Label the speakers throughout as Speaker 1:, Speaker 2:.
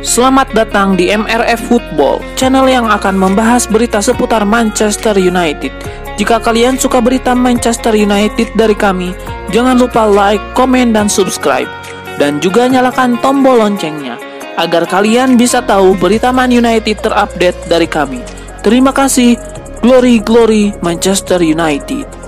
Speaker 1: Selamat datang di MRF Football, channel yang akan membahas berita seputar Manchester United. Jika kalian suka berita Manchester United dari kami, jangan lupa like, komen, dan subscribe. Dan juga nyalakan tombol loncengnya, agar kalian bisa tahu berita Man United terupdate dari kami. Terima kasih, Glory Glory Manchester United.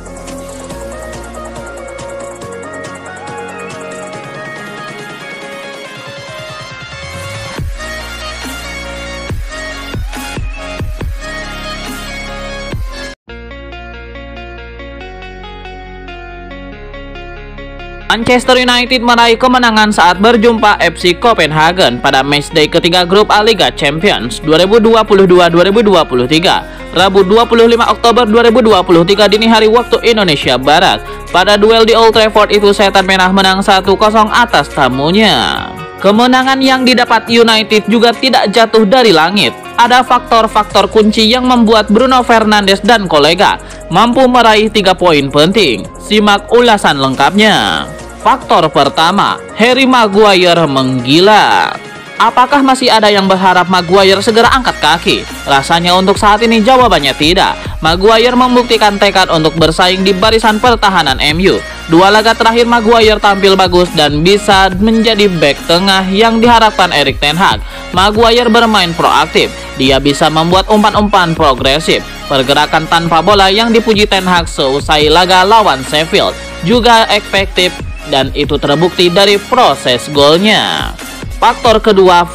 Speaker 2: Manchester United meraih kemenangan saat berjumpa FC Copenhagen pada matchday ketiga grup A Liga Champions 2022-2023 Rabu 25 Oktober 2023 dini hari waktu Indonesia Barat. Pada duel di Old Trafford itu Setan Merah menang 1-0 atas tamunya. Kemenangan yang didapat United juga tidak jatuh dari langit. Ada faktor-faktor kunci yang membuat Bruno Fernandes dan kolega mampu meraih 3 poin penting. Simak ulasan lengkapnya. Faktor pertama, Harry Maguire menggila. Apakah masih ada yang berharap Maguire segera angkat kaki? Rasanya untuk saat ini jawabannya tidak. Maguire membuktikan tekad untuk bersaing di barisan pertahanan MU. Dua laga terakhir Maguire tampil bagus dan bisa menjadi bek tengah yang diharapkan Erik ten Hag. Maguire bermain proaktif. Dia bisa membuat umpan-umpan progresif. Pergerakan tanpa bola yang dipuji ten Hag seusai laga lawan Sheffield juga efektif, dan itu terbukti dari proses golnya. Faktor kedua,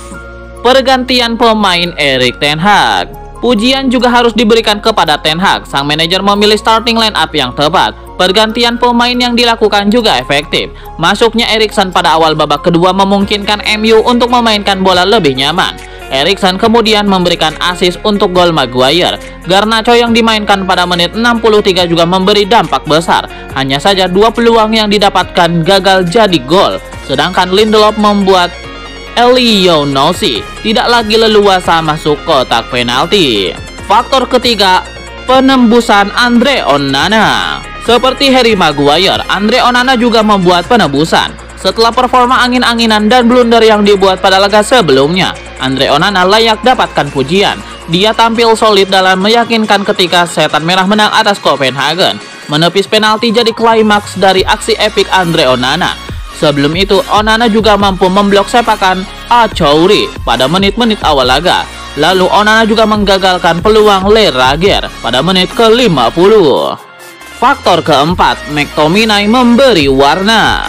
Speaker 2: pergantian pemain Erik ten Hag. Pujian juga harus diberikan kepada ten Hag. Sang manajer memilih starting line up yang tepat. Pergantian pemain yang dilakukan juga efektif. Masuknya Eriksen pada awal babak kedua memungkinkan MU untuk memainkan bola lebih nyaman. Eriksen kemudian memberikan assist untuk gol Maguire. Garnacho yang dimainkan pada menit 63 juga memberi dampak besar. Hanya saja 2 peluang yang didapatkan gagal jadi gol. Sedangkan Lindelof membuat Elyounoussi tidak lagi leluasa masuk kotak penalti. Faktor ketiga, penembusan Andre Onana. Seperti Harry Maguire, Andre Onana juga membuat penebusan. Setelah performa angin-anginan dan blunder yang dibuat pada laga sebelumnya, Andre Onana layak dapatkan pujian. Dia tampil solid dalam meyakinkan ketika Setan Merah menang atas Copenhagen. Menepis penalti jadi klimaks dari aksi epik Andre Onana. Sebelum itu, Onana juga mampu memblok sepakan Achouri pada menit-menit awal laga. Lalu Onana juga menggagalkan peluang Le Rager pada menit ke-50. Faktor keempat, McTominay memberi warna.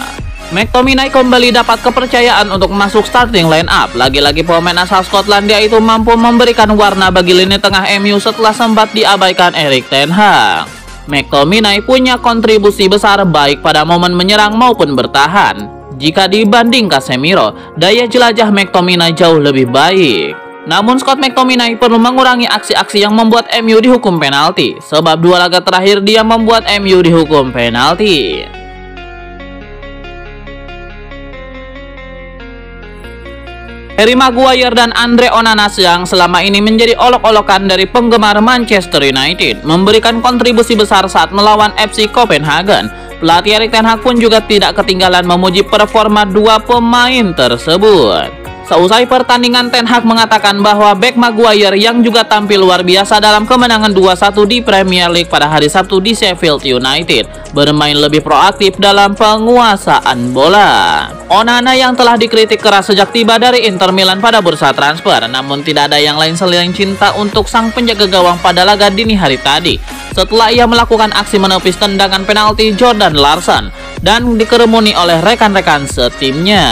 Speaker 2: McTominay kembali dapat kepercayaan untuk masuk starting line up. Lagi-lagi pemain asal Skotlandia itu mampu memberikan warna bagi lini tengah MU setelah sempat diabaikan Erik ten Hag. McTominay punya kontribusi besar baik pada momen menyerang maupun bertahan. Jika dibanding Casemiro, daya jelajah McTominay jauh lebih baik. Namun Scott McTominay perlu mengurangi aksi-aksi yang membuat MU dihukum penalti. Sebab 2 laga terakhir dia membuat MU dihukum penalti. Harry Maguire dan Andre Onana yang selama ini menjadi olok-olokan dari penggemar Manchester United memberikan kontribusi besar saat melawan FC Copenhagen. Pelatih Erik ten Hag pun juga tidak ketinggalan memuji performa 2 pemain tersebut. Seusai pertandingan, ten Hag mengatakan bahwa bek Maguire yang juga tampil luar biasa dalam kemenangan 2-1 di Premier League pada hari Sabtu di Sheffield United bermain lebih proaktif dalam penguasaan bola. Onana yang telah dikritik keras sejak tiba dari Inter Milan pada bursa transfer, namun tidak ada yang lain selain cinta untuk sang penjaga gawang pada laga dini hari tadi setelah ia melakukan aksi menepis tendangan penalti Jordan Larsson dan dikerumuni oleh rekan-rekan setimnya.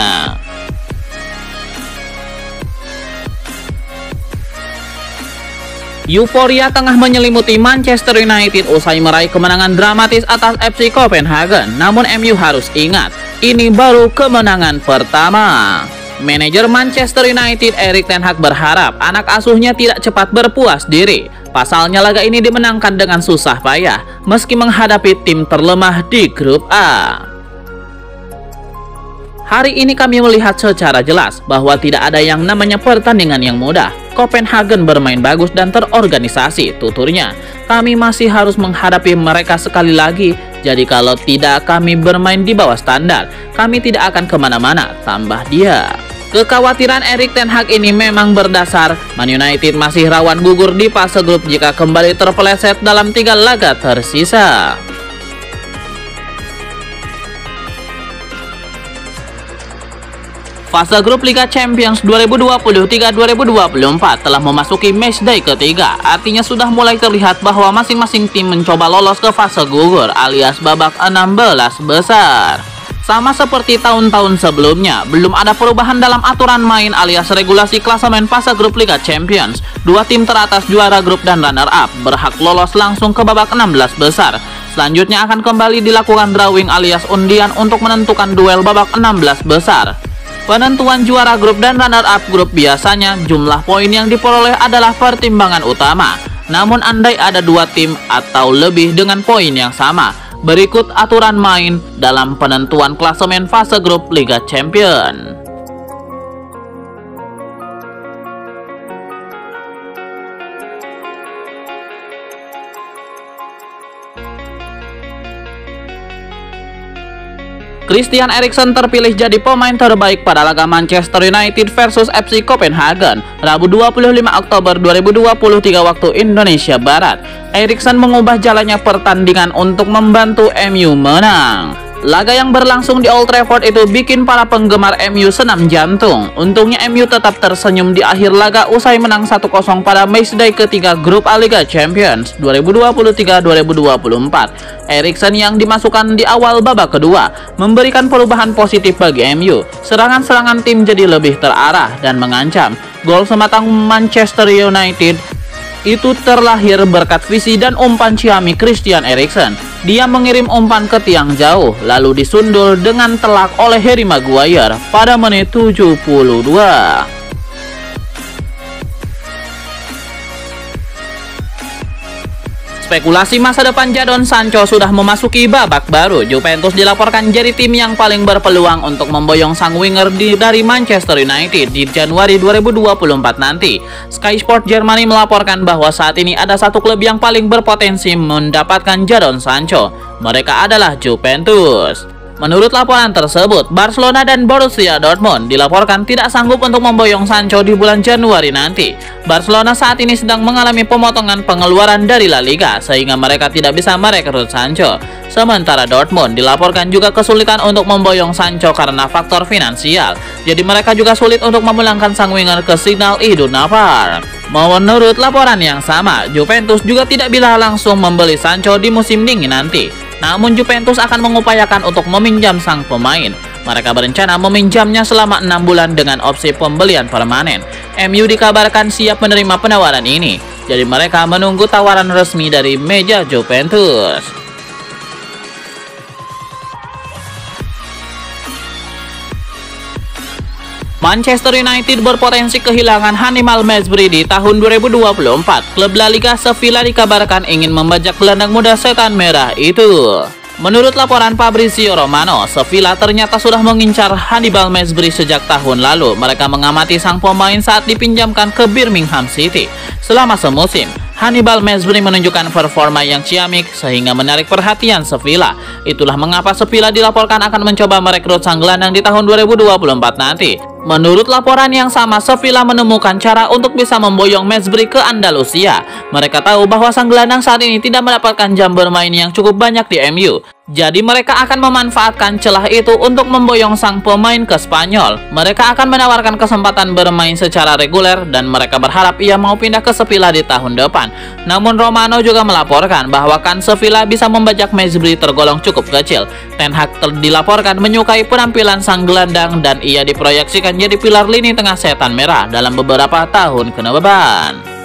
Speaker 2: Euforia tengah menyelimuti Manchester United usai meraih kemenangan dramatis atas FC Copenhagen. Namun MU harus ingat, ini baru kemenangan pertama. Manajer Manchester United Erik ten Hag berharap anak asuhnya tidak cepat berpuas diri. Pasalnya laga ini dimenangkan dengan susah payah meski menghadapi tim terlemah di grup A. Hari ini kami melihat secara jelas bahwa tidak ada yang namanya pertandingan yang mudah. Copenhagen bermain bagus dan terorganisasi, tuturnya. Kami masih harus menghadapi mereka sekali lagi. Jadi kalau tidak kami bermain di bawah standar, kami tidak akan kemana-mana, tambah dia. Kekhawatiran Erik ten Hag ini memang berdasar. Man United masih rawan gugur di fase grup jika kembali terpeleset dalam 3 laga tersisa. Fase grup Liga Champions 2023-2024 telah memasuki matchday ketiga. Artinya sudah mulai terlihat bahwa masing-masing tim mencoba lolos ke fase gugur alias babak 16 besar. Sama seperti tahun-tahun sebelumnya, belum ada perubahan dalam aturan main alias regulasi klasemen fase grup Liga Champions. 2 tim teratas juara grup dan runner-up berhak lolos langsung ke babak 16 besar. Selanjutnya akan kembali dilakukan drawing alias undian untuk menentukan duel babak 16 besar. Penentuan juara grup dan runner-up grup biasanya jumlah poin yang diperoleh adalah pertimbangan utama. Namun andai ada 2 tim atau lebih dengan poin yang sama, berikut aturan main dalam penentuan klasemen fase grup Liga Champions. Christian Eriksen terpilih jadi pemain terbaik pada laga Manchester United versus FC Copenhagen, Rabu 25 Oktober 2023 waktu Indonesia Barat. Eriksen mengubah jalannya pertandingan untuk membantu MU menang. Laga yang berlangsung di Old Trafford itu bikin para penggemar MU senam jantung. Untungnya MU tetap tersenyum di akhir laga usai menang 1-0 pada matchday ketiga grup A Liga Champions 2023-2024. Eriksen yang dimasukkan di awal babak kedua memberikan perubahan positif bagi MU. Serangan-serangan tim jadi lebih terarah dan mengancam. Gol sematang Manchester United itu terlahir berkat visi dan umpan ciamik Christian Eriksen. Dia mengirim umpan ke tiang jauh, lalu disundul dengan telak oleh Harry Maguire pada menit 72. Spekulasi masa depan Jadon Sancho sudah memasuki babak baru. Juventus dilaporkan jadi tim yang paling berpeluang untuk memboyong sang winger dari Manchester United di Januari 2024 nanti. Sky Sport Germany melaporkan bahwa saat ini ada satu klub yang paling berpotensi mendapatkan Jadon Sancho. Mereka adalah Juventus. Menurut laporan tersebut, Barcelona dan Borussia Dortmund dilaporkan tidak sanggup untuk memboyong Sancho di bulan Januari nanti. Barcelona saat ini sedang mengalami pemotongan pengeluaran dari La Liga, sehingga mereka tidak bisa merekrut Sancho. Sementara Dortmund dilaporkan juga kesulitan untuk memboyong Sancho karena faktor finansial. Jadi mereka juga sulit untuk memulangkan sang winger ke Signal Iduna Park. Menurut laporan yang sama, Juventus juga tidak bisa langsung membeli Sancho di musim dingin nanti. Namun Juventus akan mengupayakan untuk meminjam sang pemain. Mereka berencana meminjamnya selama 6 bulan dengan opsi pembelian permanen. MU dikabarkan siap menerima penawaran ini. Jadi mereka menunggu tawaran resmi dari meja Juventus. Manchester United berpotensi kehilangan Hannibal Mejbri di tahun 2024. Klub La Liga Sevilla dikabarkan ingin membajak gelandang muda setan merah itu. Menurut laporan Fabrizio Romano, Sevilla ternyata sudah mengincar Hannibal Mejbri sejak tahun lalu. Mereka mengamati sang pemain saat dipinjamkan ke Birmingham City. Selama semusim, Hannibal Mejbri menunjukkan performa yang ciamik sehingga menarik perhatian Sevilla. Itulah mengapa Sevilla dilaporkan akan mencoba merekrut sang gelandang di tahun 2024 nanti. Menurut laporan yang sama, Sevilla menemukan cara untuk bisa memboyong Mejbri ke Andalusia. Mereka tahu bahwa sang gelandang saat ini tidak mendapatkan jam bermain yang cukup banyak di MU. Jadi mereka akan memanfaatkan celah itu untuk memboyong sang pemain ke Spanyol. Mereka akan menawarkan kesempatan bermain secara reguler dan mereka berharap ia mau pindah ke Sevilla di tahun depan. Namun Romano juga melaporkan bahwa kans Sevilla bisa membajak Mejbri tergolong cukup kecil. Ten Hag dilaporkan menyukai penampilan sang gelandang dan ia diproyeksikan jadi pilar lini tengah setan merah dalam beberapa tahun ke depan.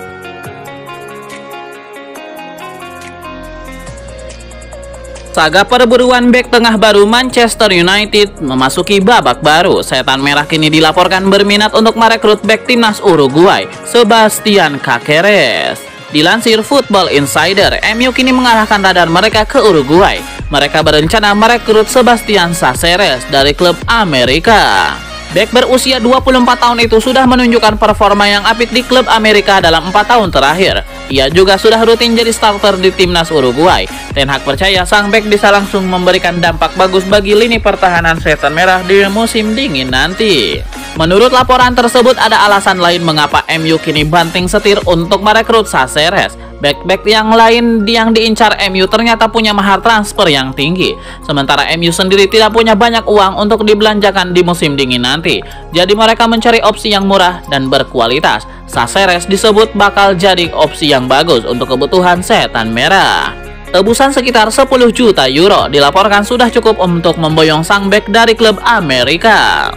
Speaker 2: Saga perburuan bek tengah baru Manchester United memasuki babak baru. Setan merah kini dilaporkan berminat untuk merekrut bek timnas Uruguay, Sebastian Cáceres. Dilansir Football Insider, MU kini mengarahkan radar mereka ke Uruguay. Mereka berencana merekrut Sebastian Cáceres dari klub Amerika. Bek berusia 24 tahun itu sudah menunjukkan performa yang apik di klub Amerika dalam 4 tahun terakhir. Ia juga sudah rutin jadi starter di timnas Uruguay. Ten Hag percaya sang bek bisa langsung memberikan dampak bagus bagi lini pertahanan setan merah di musim dingin nanti. Menurut laporan tersebut, ada alasan lain mengapa MU kini banting setir untuk merekrut Caceres. Back-back yang lain yang diincar MU ternyata punya mahar transfer yang tinggi. Sementara MU sendiri tidak punya banyak uang untuk dibelanjakan di musim dingin nanti. Jadi mereka mencari opsi yang murah dan berkualitas. Caceres disebut bakal jadi opsi yang bagus untuk kebutuhan Setan Merah. Tebusan sekitar 10 juta euro dilaporkan sudah cukup untuk memboyong sang bek dari klub Amerika.